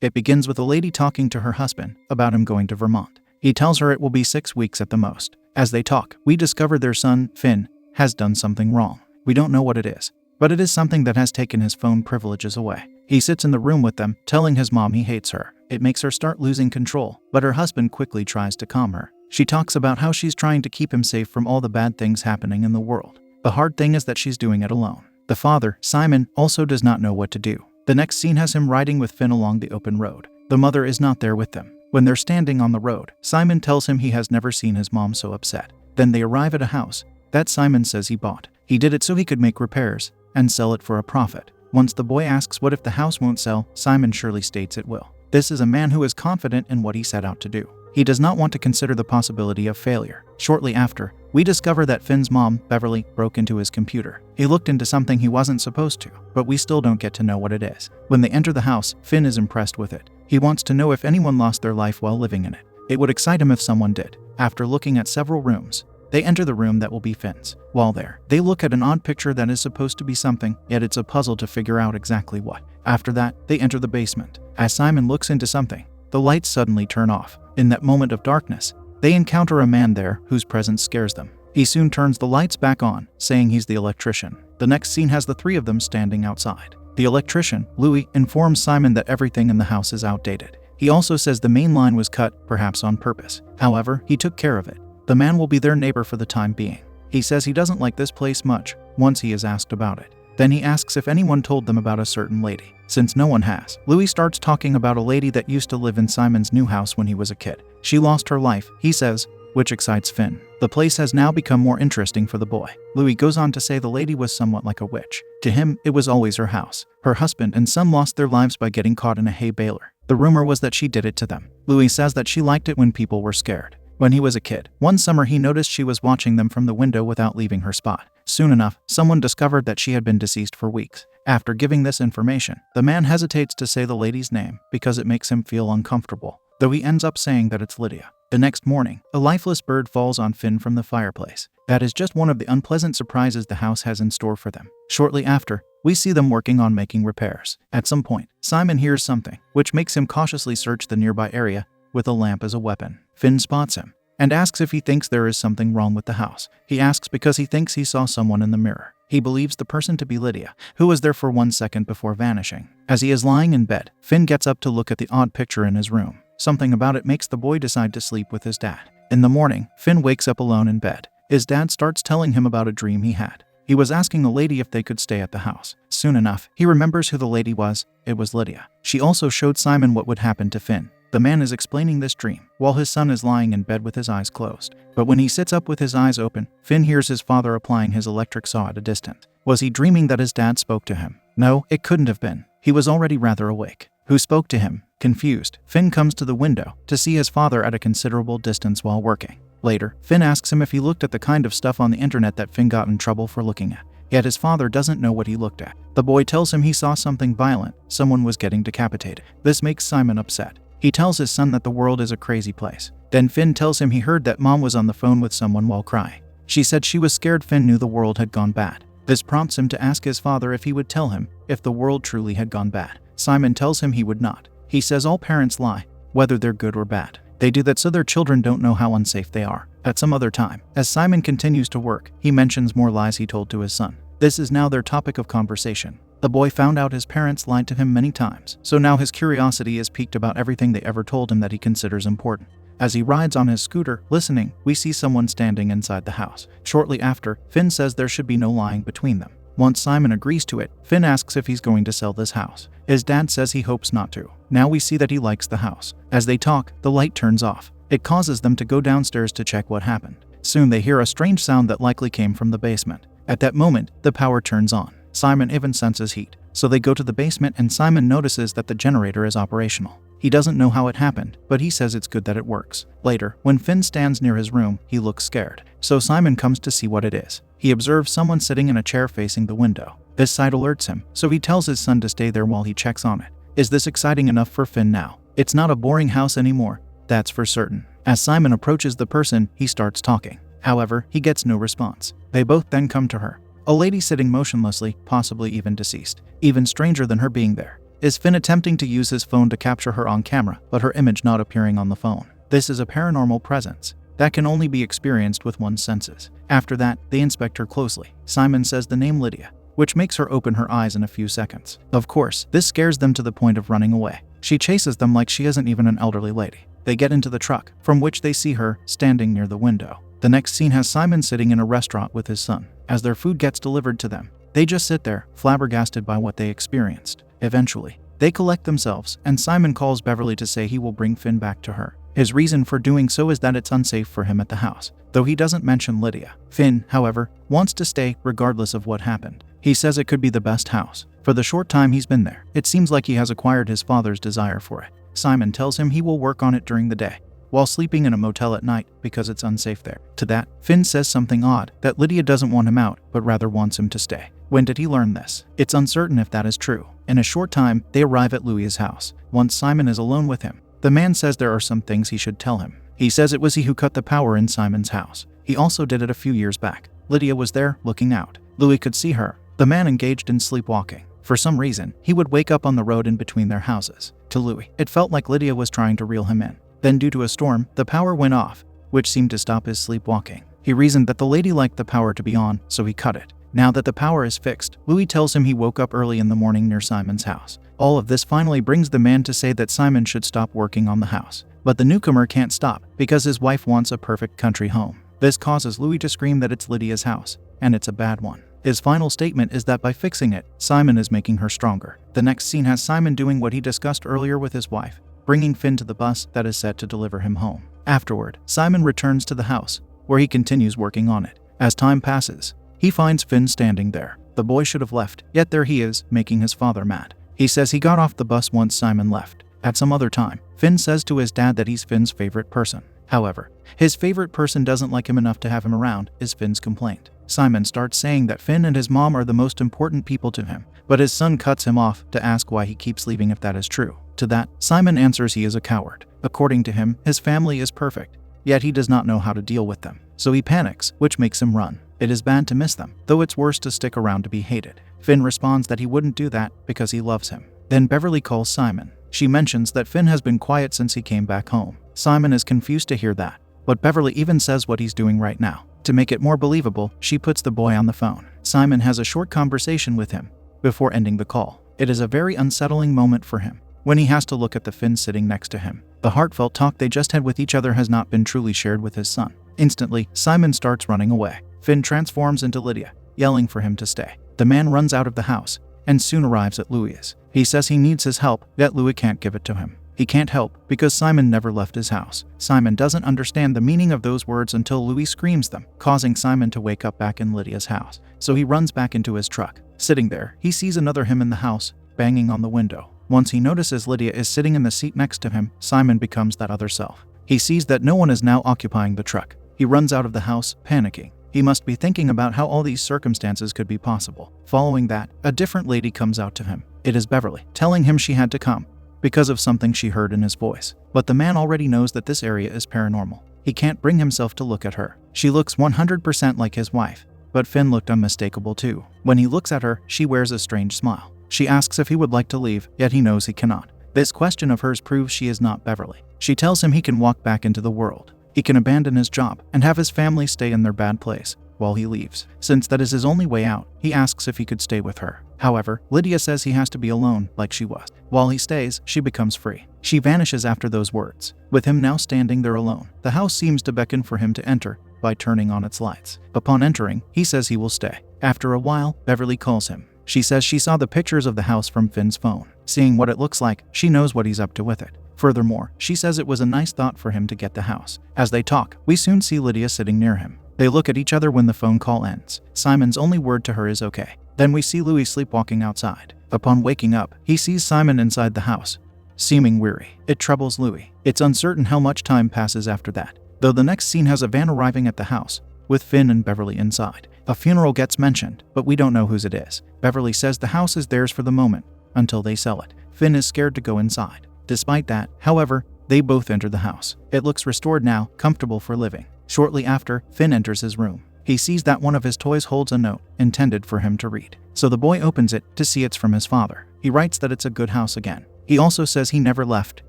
It begins with a lady talking to her husband about him going to Vermont. He tells her it will be 6 weeks at the most. As they talk, we discover their son, Finn, has done something wrong. We don't know what it is, but it is something that has taken his phone privileges away. He sits in the room with them, telling his mom he hates her. It makes her start losing control, but her husband quickly tries to calm her. She talks about how she's trying to keep him safe from all the bad things happening in the world. The hard thing is that she's doing it alone. The father, Simon, also does not know what to do. The next scene has him riding with Finn along the open road. The mother is not there with them. When they're standing on the road, Simon tells him he has never seen his mom so upset. Then they arrive at a house that Simon says he bought. He did it so he could make repairs and sell it for a profit. Once the boy asks what if the house won't sell, Simon surely states it will. This is a man who is confident in what he set out to do. He does not want to consider the possibility of failure. Shortly after, we discover that Finn's mom, Beverly, broke into his computer. He looked into something he wasn't supposed to, but we still don't get to know what it is. When they enter the house, Finn is impressed with it. He wants to know if anyone lost their life while living in it. It would excite him if someone did. After looking at several rooms, they enter the room that will be Finn's. While there, they look at an odd picture that is supposed to be something, yet it's a puzzle to figure out exactly what. After that, they enter the basement. As Simon looks into something, the lights suddenly turn off. In that moment of darkness, they encounter a man there whose presence scares them. He soon turns the lights back on, saying he's the electrician. The next scene has the three of them standing outside. The electrician, Louis, informs Simon that everything in the house is outdated. He also says the main line was cut, perhaps on purpose. However, he took care of it. The man will be their neighbor for the time being. He says he doesn't like this place much once he is asked about it. Then he asks if anyone told them about a certain lady. Since no one has, Louis starts talking about a lady that used to live in Simon's new house when he was a kid. She lost her life, he says, which excites Finn. The place has now become more interesting for the boy. Louis goes on to say the lady was somewhat like a witch. To him, it was always her house. Her husband and son lost their lives by getting caught in a hay baler. The rumor was that she did it to them. Louis says that she liked it when people were scared. When he was a kid, one summer he noticed she was watching them from the window without leaving her spot. Soon enough, someone discovered that she had been deceased for weeks. After giving this information, the man hesitates to say the lady's name because it makes him feel uncomfortable, though he ends up saying that it's Lydia. The next morning, a lifeless bird falls on Finn from the fireplace. That is just one of the unpleasant surprises the house has in store for them. Shortly after, we see them working on making repairs. At some point, Simon hears something, which makes him cautiously search the nearby area with a lamp as a weapon. Finn spots him and asks if he thinks there is something wrong with the house. He asks because he thinks he saw someone in the mirror. He believes the person to be Lydia, who was there for 1 second before vanishing. As he is lying in bed, Finn gets up to look at the odd picture in his room. Something about it makes the boy decide to sleep with his dad. In the morning, Finn wakes up alone in bed. His dad starts telling him about a dream he had. He was asking a lady if they could stay at the house. Soon enough, he remembers who the lady was. It was Lydia. She also showed Simon what would happen to Finn. The man is explaining this dream while his son is lying in bed with his eyes closed. But when he sits up with his eyes open, Finn hears his father applying his electric saw at a distance. Was he dreaming that his dad spoke to him? No, it couldn't have been. He was already rather awake. Who spoke to him? Confused, Finn comes to the window to see his father at a considerable distance while working. Later, Finn asks him if he looked at the kind of stuff on the internet that Finn got in trouble for looking at. Yet his father doesn't know what he looked at. The boy tells him he saw something violent. Someone was getting decapitated. This makes Simon upset. He tells his son that the world is a crazy place. Then Finn tells him he heard that mom was on the phone with someone while crying. She said she was scared Finn knew the world had gone bad. This prompts him to ask his father if he would tell him if the world truly had gone bad. Simon tells him he would not. He says all parents lie, whether they're good or bad. They do that so their children don't know how unsafe they are. At some other time, as Simon continues to work, he mentions more lies he told to his son. This is now their topic of conversation. The boy found out his parents lied to him many times, so now his curiosity is piqued about everything they ever told him that he considers important. As he rides on his scooter, listening, we see someone standing inside the house. Shortly after, Finn says there should be no lying between them. Once Simon agrees to it, Finn asks if he's going to sell this house. His dad says he hopes not to. Now we see that he likes the house. As they talk, the light turns off. It causes them to go downstairs to check what happened. Soon they hear a strange sound that likely came from the basement. At that moment, the power turns on. Simon even senses heat, so they go to the basement and Simon notices that the generator is operational. He doesn't know how it happened, but he says it's good that it works. Later, when Finn stands near his room, he looks scared, so Simon comes to see what it is. He observes someone sitting in a chair facing the window. This sight alerts him, so he tells his son to stay there while he checks on it. Is this exciting enough for Finn now? It's not a boring house anymore, that's for certain. As Simon approaches the person, he starts talking. However, he gets no response. They both then come to her. A lady sitting motionlessly, possibly even deceased. Even stranger than her being there is Finn attempting to use his phone to capture her on camera, but her image not appearing on the phone. This is a paranormal presence that can only be experienced with one's senses. After that, they inspect her closely. Simon says the name Lydia, which makes her open her eyes in a few seconds. Of course, this scares them to the point of running away. She chases them like she isn't even an elderly lady. They get into the truck, from which they see her standing near the window. The next scene has Simon sitting in a restaurant with his son. As their food gets delivered to them, they just sit there, flabbergasted by what they experienced. Eventually, they collect themselves, and Simon calls Beverly to say he will bring Finn back to her. His reason for doing so is that it's unsafe for him at the house, though he doesn't mention Lydia. Finn, however, wants to stay regardless of what happened. He says it could be the best house. For the short time he's been there, it seems like he has acquired his father's desire for it. Simon tells him he will work on it during the day, while sleeping in a motel at night because it's unsafe there. To that, Finn says something odd, that Lydia doesn't want him out, but rather wants him to stay. When did he learn this? It's uncertain if that is true. In a short time, they arrive at Louis's house. Once Simon is alone with him, the man says there are some things he should tell him. He says it was he who cut the power in Simon's house. He also did it a few years back. Lydia was there, looking out. Louis could see her. The man engaged in sleepwalking. For some reason, he would wake up on the road in between their houses. To Louis, it felt like Lydia was trying to reel him in. Then due to a storm, the power went off, which seemed to stop his sleepwalking. He reasoned that the lady liked the power to be on, so he cut it. Now that the power is fixed, Louis tells him he woke up early in the morning near Simon's house. All of this finally brings the man to say that Simon should stop working on the house. But the newcomer can't stop, because his wife wants a perfect country home. This causes Louis to scream that it's Lydia's house, and it's a bad one. His final statement is that by fixing it, Simon is making her stronger. The next scene has Simon doing what he discussed earlier with his wife, bringing Finn to the bus that is set to deliver him home. Afterward, Simon returns to the house, where he continues working on it. As time passes, he finds Finn standing there. The boy should have left, yet there he is, making his father mad. He says he got off the bus once Simon left. At some other time, Finn says to his dad that he's Finn's favorite person. However, his favorite person doesn't like him enough to have him around, is Finn's complaint. Simon starts saying that Finn and his mom are the most important people to him, but his son cuts him off to ask why he keeps leaving if that is true. To that, Simon answers he is a coward. According to him, his family is perfect, yet he does not know how to deal with them. So he panics, which makes him run. It is bad to miss them, though it's worse to stick around to be hated. Finn responds that he wouldn't do that because he loves him. Then Beverly calls Simon. She mentions that Finn has been quiet since he came back home. Simon is confused to hear that, but Beverly even says what he's doing right now. To make it more believable, she puts the boy on the phone. Simon has a short conversation with him before ending the call. It is a very unsettling moment for him when he has to look at the Finn sitting next to him. The heartfelt talk they just had with each other has not been truly shared with his son. Instantly, Simon starts running away. Finn transforms into Lydia, yelling for him to stay. The man runs out of the house and soon arrives at Louis's. He says he needs his help, yet Louis can't give it to him. He can't help because Simon never left his house. Simon doesn't understand the meaning of those words until Louis screams them, causing Simon to wake up back in Lydia's house. So he runs back into his truck. Sitting there, he sees another him in the house, banging on the window. Once he notices Lydia is sitting in the seat next to him, Simon becomes that other self. He sees that no one is now occupying the truck. He runs out of the house, panicking. He must be thinking about how all these circumstances could be possible. Following that, a different lady comes out to him. It is Beverly, telling him she had to come because of something she heard in his voice. But the man already knows that this area is paranormal. He can't bring himself to look at her. She looks 100% like his wife, but Finn looked unmistakable too. When he looks at her, she wears a strange smile. She asks if he would like to leave, yet he knows he cannot. This question of hers proves she is not Beverly. She tells him he can walk back into the world. He can abandon his job and have his family stay in their bad place while he leaves. Since that is his only way out, he asks if he could stay with her. However, Lydia says he has to be alone like she was. While he stays, she becomes free. She vanishes after those words. With him now standing there alone, the house seems to beckon for him to enter by turning on its lights. Upon entering, he says he will stay. After a while, Beverly calls him. She says she saw the pictures of the house from Finn's phone. Seeing what it looks like, she knows what he's up to with it. Furthermore, she says it was a nice thought for him to get the house. As they talk, we soon see Lydia sitting near him. They look at each other when the phone call ends. Simon's only word to her is okay. Then we see Louis sleepwalking outside. Upon waking up, he sees Simon inside the house, seeming weary. It troubles Louis. It's uncertain how much time passes after that, though the next scene has a van arriving at the house, with Finn and Beverly inside. A funeral gets mentioned, but we don't know whose it is. Beverly says the house is theirs for the moment, until they sell it. Finn is scared to go inside. Despite that, however, they both enter the house. It looks restored now, comfortable for living. Shortly after, Finn enters his room. He sees that one of his toys holds a note intended for him to read. So the boy opens it to see it's from his father. He writes that it's a good house again. He also says he never left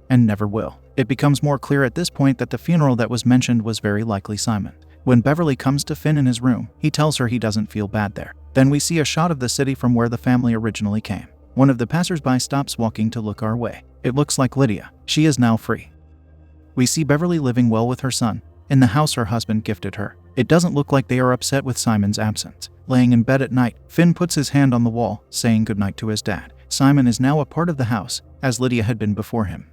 and never will. It becomes more clear at this point that the funeral that was mentioned was very likely Simon. When Beverly comes to Finn in his room, he tells her he doesn't feel bad there. Then we see a shot of the city from where the family originally came. One of the passersby stops walking to look our way. It looks like Lydia. She is now free. We see Beverly living well with her son in the house her husband gifted her. It doesn't look like they are upset with Simon's absence. Laying in bed at night, Finn puts his hand on the wall, saying goodnight to his dad. Simon is now a part of the house, as Lydia had been before him.